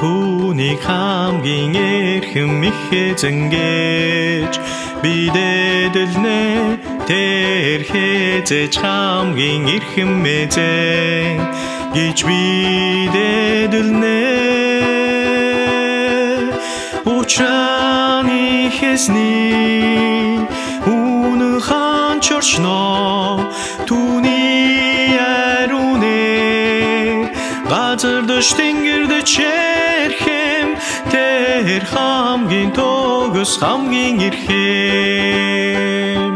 түүнийг хамгийн эрхэм их эзэнгэж бидэдэлнэ тэр хязэж хамгийн эрхэм эзэн гэж бидэдэлнэ учраны хэсний үнэн ханчорчно түүний ариунэ газар дэш тэнгэр дэч эрхэм тэр хамгийн тогос хамгийн эрхэм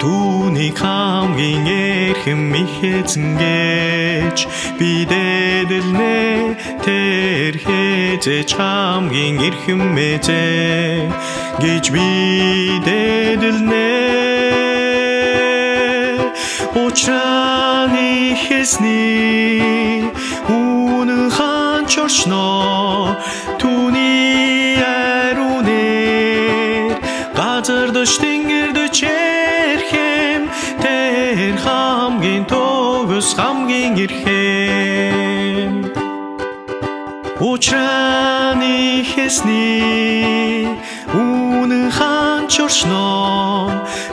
түүнийг хамгийн эрхэм их эзэнгэж бидэдэлнэ тэр хязэж хамгийн эрхэм эзэн гэж бидэдэлнэ учраны хэсний үнэн ханчорчно түүний ариунэр газар дэш тэнгэр дэч эрхэм тэр хамгийн тогос хамгийн эрхэм учраны хэсний үнэн ханчорчно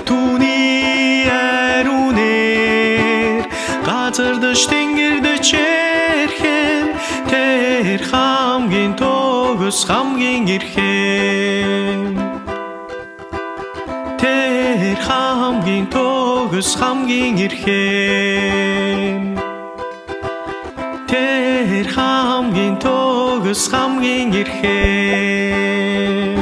түүний ариунэр газар дэш тэнгэр дэч эрхэм тэр хамгийн тогос хамгийн эрхэм тэр хамгийн тогос хамгийн эрхэм тэр хамгийн тогос хамгийн эрхэм